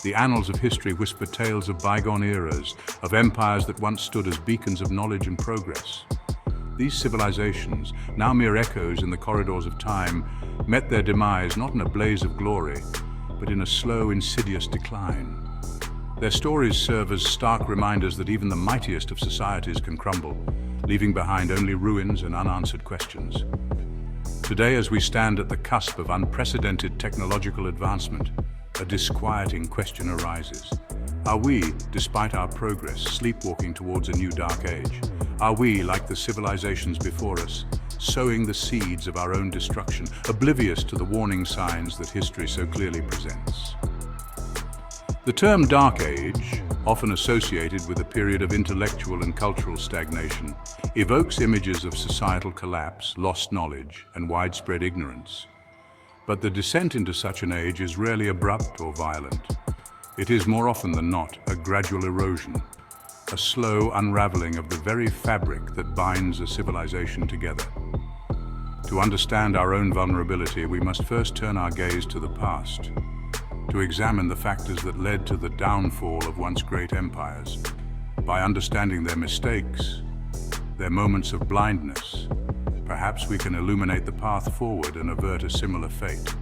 The annals of history whisper tales of bygone eras, of empires that once stood as beacons of knowledge and progress. These civilizations, now mere echoes in the corridors of time, met their demise not in a blaze of glory, but in a slow, insidious decline. Their stories serve as stark reminders that even the mightiest of societies can crumble, leaving behind only ruins and unanswered questions. Today, as we stand at the cusp of unprecedented technological advancement, a disquieting question arises. Are we, despite our progress, sleepwalking towards a new dark age? Are we, like the civilizations before us, sowing the seeds of our own destruction, oblivious to the warning signs that history so clearly presents? The term Dark Age, often associated with a period of intellectual and cultural stagnation, evokes images of societal collapse, lost knowledge, and widespread ignorance. But the descent into such an age is rarely abrupt or violent. It is more often than not a gradual erosion, a slow unraveling of the very fabric that binds a civilization together. To understand our own vulnerability, we must first turn our gaze to the past, to examine the factors that led to the downfall of once great empires. By understanding their mistakes, their moments of blindness, perhaps we can illuminate the path forward and avert a similar fate.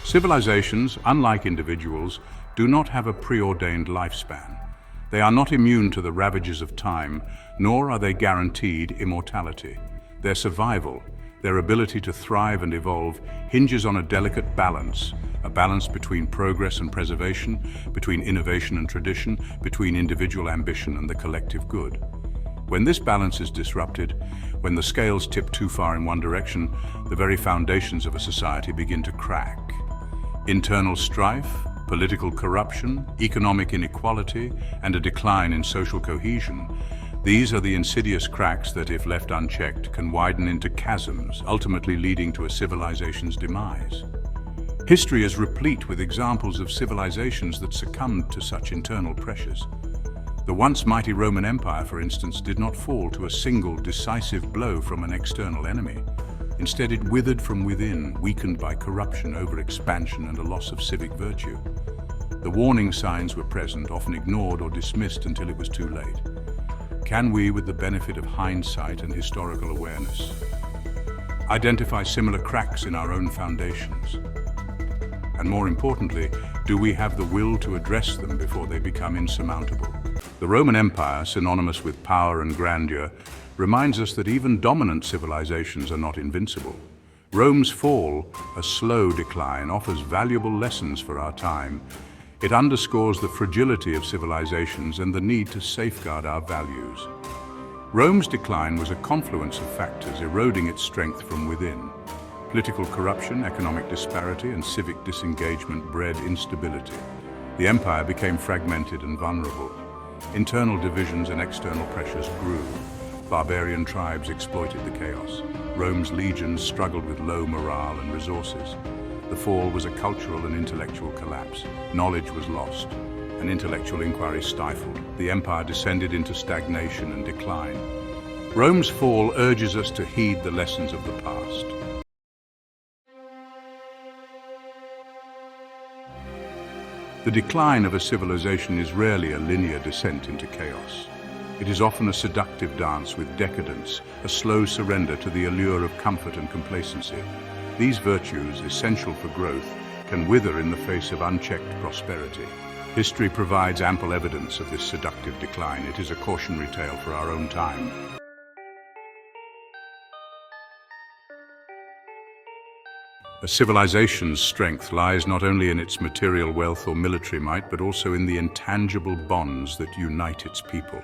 Civilizations, unlike individuals, do not have a preordained lifespan. They are not immune to the ravages of time, nor are they guaranteed immortality. Their survival, their ability to thrive and evolve, hinges on a delicate balance, a balance between progress and preservation, between innovation and tradition, between individual ambition and the collective good. When this balance is disrupted, when the scales tip too far in one direction, the very foundations of a society begin to crack. Internal strife, political corruption, economic inequality, and a decline in social cohesion. These are the insidious cracks that, if left unchecked, can widen into chasms, ultimately leading to a civilization's demise. History is replete with examples of civilizations that succumbed to such internal pressures. The once mighty Roman Empire, for instance, did not fall to a single decisive blow from an external enemy. Instead, it withered from within, weakened by corruption, overexpansion, and a loss of civic virtue. The warning signs were present, often ignored or dismissed until it was too late. Can we, with the benefit of hindsight and historical awareness, identify similar cracks in our own foundations? And more importantly, do we have the will to address them before they become insurmountable? The Roman Empire, synonymous with power and grandeur, reminds us that even dominant civilizations are not invincible. Rome's fall, a slow decline, offers valuable lessons for our time. It underscores the fragility of civilizations and the need to safeguard our values. Rome's decline was a confluence of factors eroding its strength from within. Political corruption, economic disparity, and civic disengagement bred instability. The empire became fragmented and vulnerable. Internal divisions and external pressures grew. Barbarian tribes exploited the chaos. Rome's legions struggled with low morale and resources. The fall was a cultural and intellectual collapse. Knowledge was lost, and intellectual inquiry stifled. The empire descended into stagnation and decline. Rome's fall urges us to heed the lessons of the past. The decline of a civilization is rarely a linear descent into chaos. It is often a seductive dance with decadence, a slow surrender to the allure of comfort and complacency. These virtues, essential for growth, can wither in the face of unchecked prosperity. History provides ample evidence of this seductive decline. It is a cautionary tale for our own time. A civilization's strength lies not only in its material wealth or military might, but also in the intangible bonds that unite its people.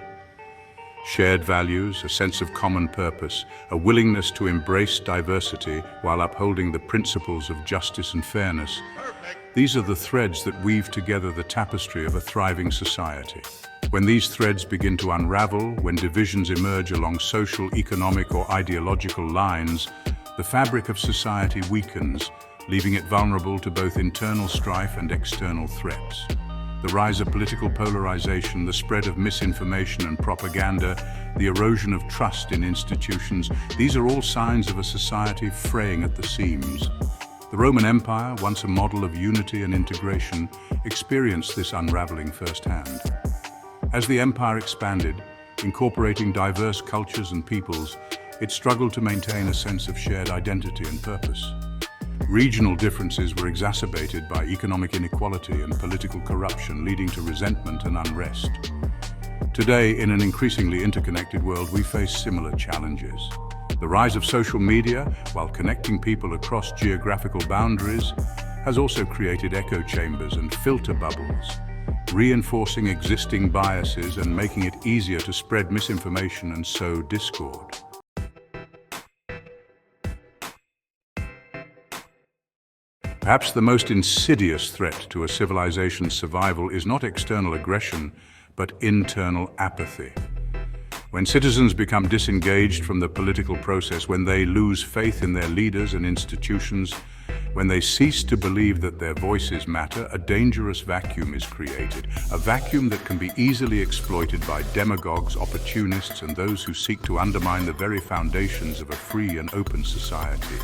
Shared values, a sense of common purpose, a willingness to embrace diversity while upholding the principles of justice and fairness. These are the threads that weave together the tapestry of a thriving society. When these threads begin to unravel, when divisions emerge along social, economic, or ideological lines, the fabric of society weakens, leaving it vulnerable to both internal strife and external threats. The rise of political polarization, the spread of misinformation and propaganda, the erosion of trust in institutions, these are all signs of a society fraying at the seams. The Roman Empire, once a model of unity and integration, experienced this unraveling firsthand. As the empire expanded, incorporating diverse cultures and peoples, it struggled to maintain a sense of shared identity and purpose. Regional differences were exacerbated by economic inequality and political corruption, leading to resentment and unrest. Today, in an increasingly interconnected world, we face similar challenges. The rise of social media, while connecting people across geographical boundaries, has also created echo chambers and filter bubbles, reinforcing existing biases and making it easier to spread misinformation and sow discord. Perhaps the most insidious threat to a civilization's survival is not external aggression, but internal apathy. When citizens become disengaged from the political process, when they lose faith in their leaders and institutions, when they cease to believe that their voices matter, a dangerous vacuum is created. A vacuum that can be easily exploited by demagogues, opportunists, and those who seek to undermine the very foundations of a free and open society.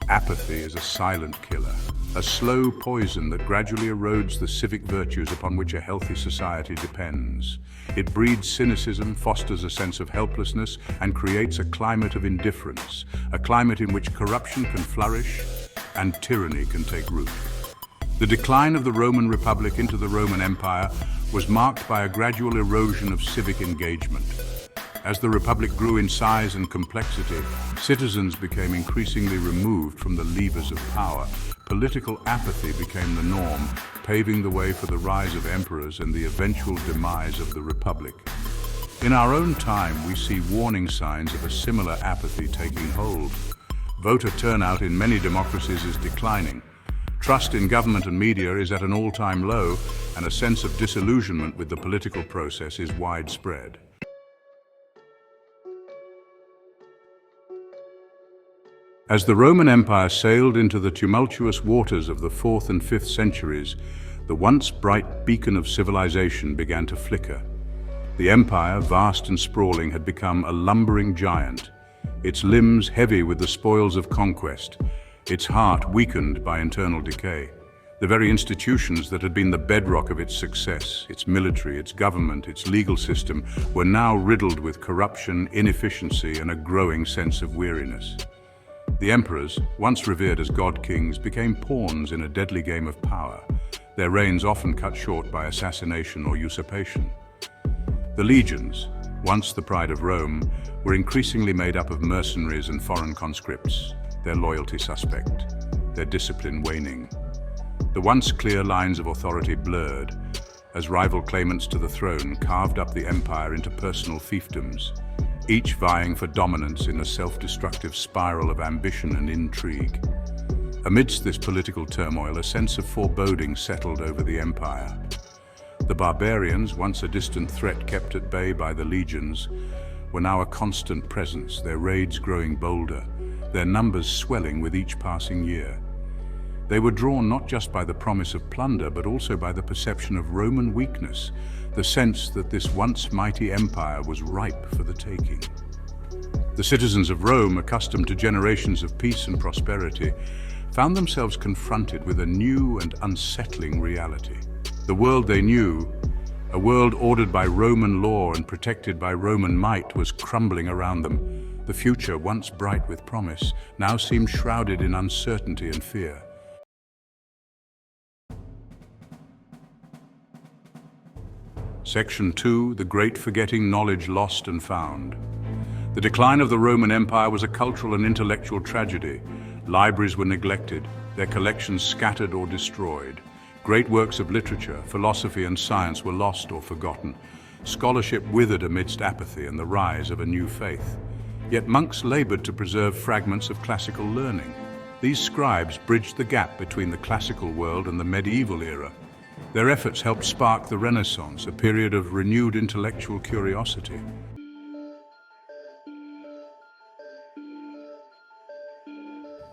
Apathy is a silent killer, a slow poison that gradually erodes the civic virtues upon which a healthy society depends. It breeds cynicism, fosters a sense of helplessness, and creates a climate of indifference, a climate in which corruption can flourish and tyranny can take root. The decline of the Roman Republic into the Roman Empire was marked by a gradual erosion of civic engagement. As the Republic grew in size and complexity, citizens became increasingly removed from the levers of power. Political apathy became the norm, paving the way for the rise of emperors and the eventual demise of the Republic. In our own time, we see warning signs of a similar apathy taking hold. Voter turnout in many democracies is declining. Trust in government and media is at an all-time low, and a sense of disillusionment with the political process is widespread. As the Roman Empire sailed into the tumultuous waters of the 4th and 5th centuries, the once bright beacon of civilization began to flicker. The empire, vast and sprawling, had become a lumbering giant, its limbs heavy with the spoils of conquest, its heart weakened by internal decay. The very institutions that had been the bedrock of its success, its military, its government, its legal system, were now riddled with corruption, inefficiency, and a growing sense of weariness. The emperors, once revered as god-kings, became pawns in a deadly game of power, their reigns often cut short by assassination or usurpation. The legions, once the pride of Rome, were increasingly made up of mercenaries and foreign conscripts, their loyalty suspect, their discipline waning. The once clear lines of authority blurred, as rival claimants to the throne carved up the empire into personal fiefdoms, each vying for dominance in a self-destructive spiral of ambition and intrigue. Amidst this political turmoil, a sense of foreboding settled over the empire. The barbarians, once a distant threat kept at bay by the legions, were now a constant presence, their raids growing bolder, their numbers swelling with each passing year. They were drawn not just by the promise of plunder, but also by the perception of Roman weakness, the sense that this once mighty empire was ripe for the taking. The citizens of Rome, accustomed to generations of peace and prosperity, found themselves confronted with a new and unsettling reality. The world they knew, a world ordered by Roman law and protected by Roman might, was crumbling around them. The future, once bright with promise, now seemed shrouded in uncertainty and fear. Section 2, The Great Forgetting: Knowledge Lost and Found. The decline of the Roman Empire was a cultural and intellectual tragedy. Libraries were neglected, their collections scattered or destroyed. Great works of literature, philosophy, and science were lost or forgotten. Scholarship withered amidst apathy and the rise of a new faith. Yet monks labored to preserve fragments of classical learning. These scribes bridged the gap between the classical world and the medieval era. Their efforts helped spark the Renaissance, a period of renewed intellectual curiosity.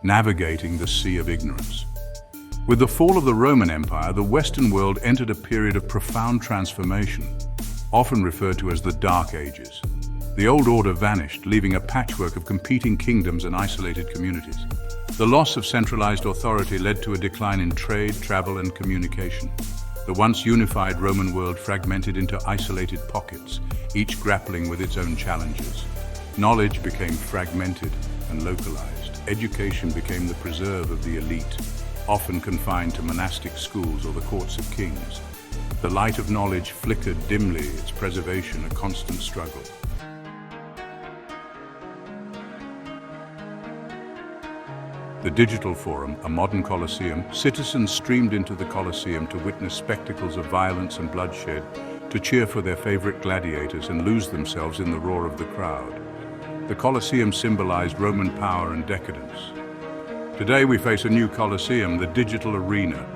Navigating the sea of ignorance. With the fall of the Roman Empire, the Western world entered a period of profound transformation, often referred to as the Dark Ages. The old order vanished, leaving a patchwork of competing kingdoms and isolated communities. The loss of centralized authority led to a decline in trade, travel, and communication. The once unified Roman world fragmented into isolated pockets, each grappling with its own challenges. Knowledge became fragmented and localized. Education became the preserve of the elite, often confined to monastic schools or the courts of kings. The light of knowledge flickered dimly, its preservation a constant struggle. The Digital Forum, a modern Colosseum, citizens streamed into the Colosseum to witness spectacles of violence and bloodshed, to cheer for their favorite gladiators and lose themselves in the roar of the crowd. The Colosseum symbolized Roman power and decadence. Today we face a new Colosseum, the digital arena.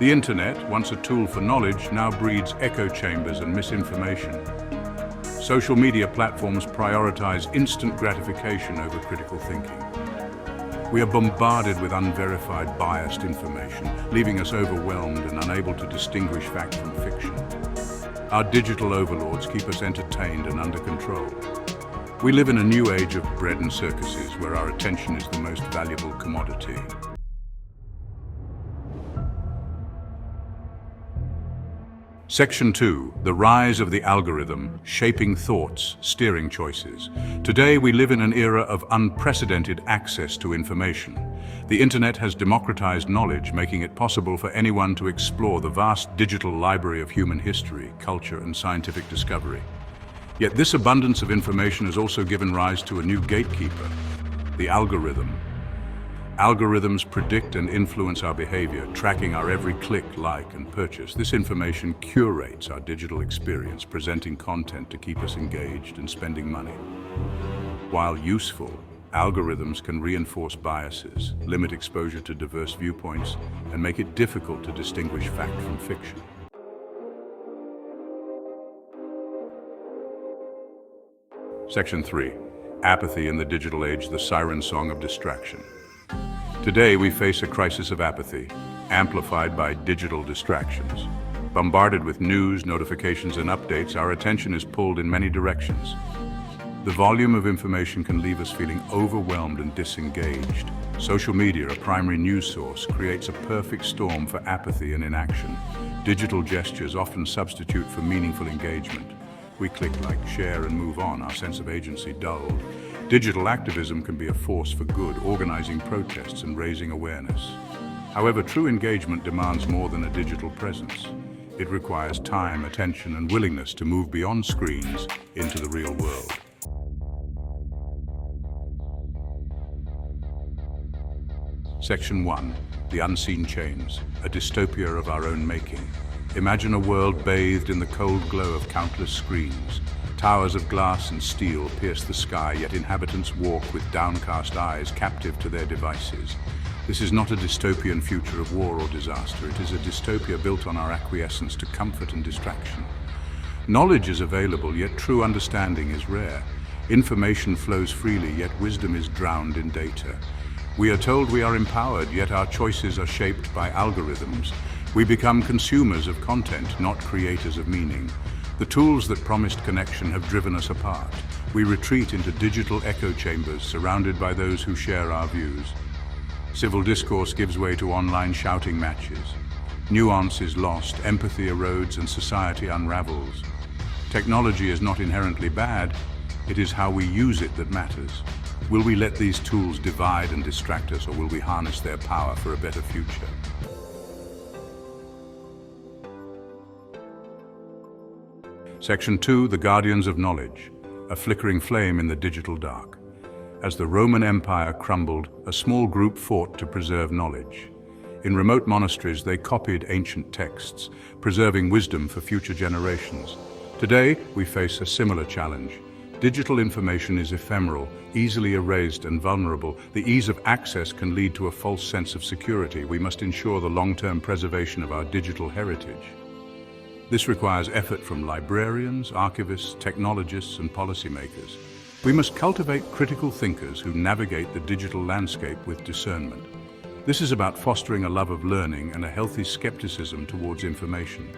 The internet, once a tool for knowledge, now breeds echo chambers and misinformation. Social media platforms prioritize instant gratification over critical thinking. We are bombarded with unverified, biased information, leaving us overwhelmed and unable to distinguish fact from fiction. Our digital overlords keep us entertained and under control. We live in a new age of bread and circuses, where our attention is the most valuable commodity. Section 2. The rise of the algorithm, shaping thoughts, steering choices. Today we live in an era of unprecedented access to information. The internet has democratized knowledge, making it possible for anyone to explore the vast digital library of human history, culture, and scientific discovery. Yet this abundance of information has also given rise to a new gatekeeper, the algorithm. Algorithms predict and influence our behavior, tracking our every click, like, and purchase. This information curates our digital experience, presenting content to keep us engaged and spending money. While useful, algorithms can reinforce biases, limit exposure to diverse viewpoints, and make it difficult to distinguish fact from fiction. Section 3. Apathy in the digital age, the siren song of distraction. Today we face a crisis of apathy, amplified by digital distractions. Bombarded with news, notifications, and updates, our attention is pulled in many directions. The volume of information can leave us feeling overwhelmed and disengaged. Social media, a primary news source, creates a perfect storm for apathy and inaction. Digital gestures often substitute for meaningful engagement. We click like, share, and move on, our sense of agency dulled. Digital activism can be a force for good, organizing protests and raising awareness. However, true engagement demands more than a digital presence. It requires time, attention, and willingness to move beyond screens into the real world. Section 1. The Unseen Chains, a dystopia of our own making. Imagine a world bathed in the cold glow of countless screens. Towers of glass and steel pierce the sky, yet inhabitants walk with downcast eyes, captive to their devices. This is not a dystopian future of war or disaster. It is a dystopia built on our acquiescence to comfort and distraction. Knowledge is available, yet true understanding is rare. Information flows freely, yet wisdom is drowned in data. We are told we are empowered, yet our choices are shaped by algorithms. We become consumers of content, not creators of meaning. The tools that promised connection have driven us apart. We retreat into digital echo chambers, surrounded by those who share our views. Civil discourse gives way to online shouting matches. Nuance is lost, empathy erodes, and society unravels. Technology is not inherently bad. It is how we use it that matters. Will we let these tools divide and distract us, or will we harness their power for a better future? Section 2. The Guardians of Knowledge, a flickering flame in the digital dark. As the Roman Empire crumbled, a small group fought to preserve knowledge. In remote monasteries, they copied ancient texts, preserving wisdom for future generations. Today, we face a similar challenge. Digital information is ephemeral, easily erased, and vulnerable. The ease of access can lead to a false sense of security. We must ensure the long-term preservation of our digital heritage. This requires effort from librarians, archivists, technologists, and policymakers. We must cultivate critical thinkers who navigate the digital landscape with discernment. This is about fostering a love of learning and a healthy skepticism towards information.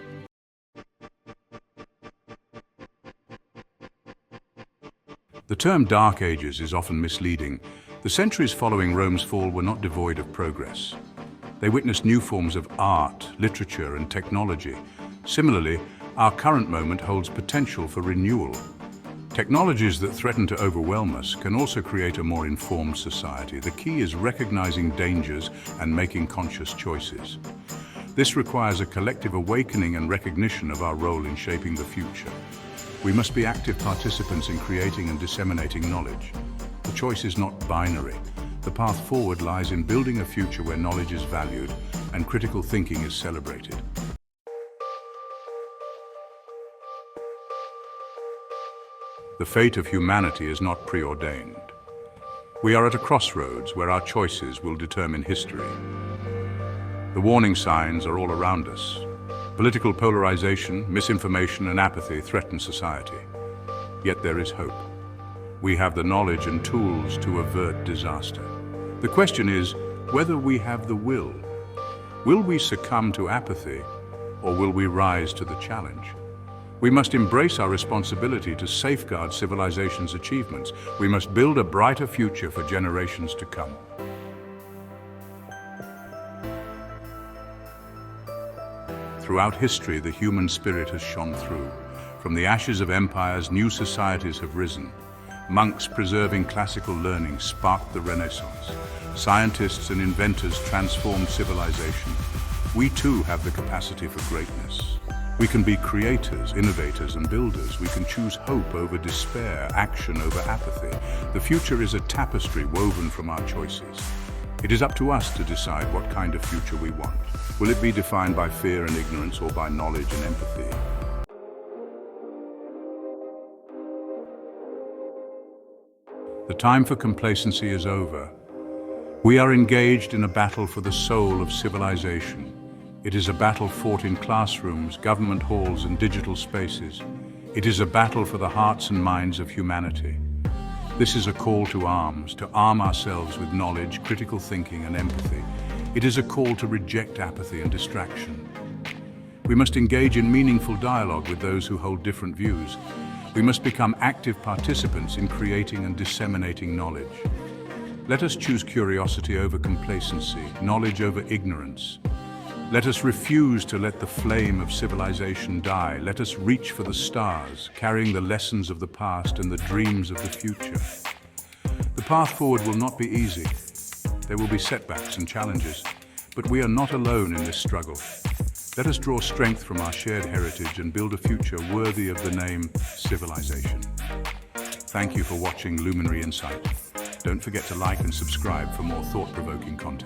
The term Dark Ages is often misleading. The centuries following Rome's fall were not devoid of progress. They witnessed new forms of art, literature, and technology. Similarly, our current moment holds potential for renewal. Technologies that threaten to overwhelm us can also create a more informed society. The key is recognizing dangers and making conscious choices. This requires a collective awakening and recognition of our role in shaping the future. We must be active participants in creating and disseminating knowledge. The choice is not binary. The path forward lies in building a future where knowledge is valued and critical thinking is celebrated. The fate of humanity is not preordained. We are at a crossroads where our choices will determine history. The warning signs are all around us. Political polarization, misinformation, and apathy threaten society. Yet there is hope. We have the knowledge and tools to avert disaster. The question is whether we have the will. Will we succumb to apathy, or will we rise to the challenge? We must embrace our responsibility to safeguard civilization's achievements. We must build a brighter future for generations to come. Throughout history, the human spirit has shone through. From the ashes of empires, new societies have risen. Monks preserving classical learning sparked the Renaissance. Scientists and inventors transformed civilization. We too have the capacity for greatness. We can be creators, innovators, and builders. We can choose hope over despair, action over apathy. The future is a tapestry woven from our choices. It is up to us to decide what kind of future we want. Will it be defined by fear and ignorance, or by knowledge and empathy? The time for complacency is over. We are engaged in a battle for the soul of civilization. It is a battle fought in classrooms, government halls, and digital spaces. It is a battle for the hearts and minds of humanity. This is a call to arms, to arm ourselves with knowledge, critical thinking, and empathy. It is a call to reject apathy and distraction. We must engage in meaningful dialogue with those who hold different views. We must become active participants in creating and disseminating knowledge. Let us choose curiosity over complacency, knowledge over ignorance. Let us refuse to let the flame of civilization die. Let us reach for the stars, carrying the lessons of the past and the dreams of the future. The path forward will not be easy. There will be setbacks and challenges, but we are not alone in this struggle. Let us draw strength from our shared heritage and build a future worthy of the name civilization. Thank you for watching Luminary Insight. Don't forget to like and subscribe for more thought-provoking content.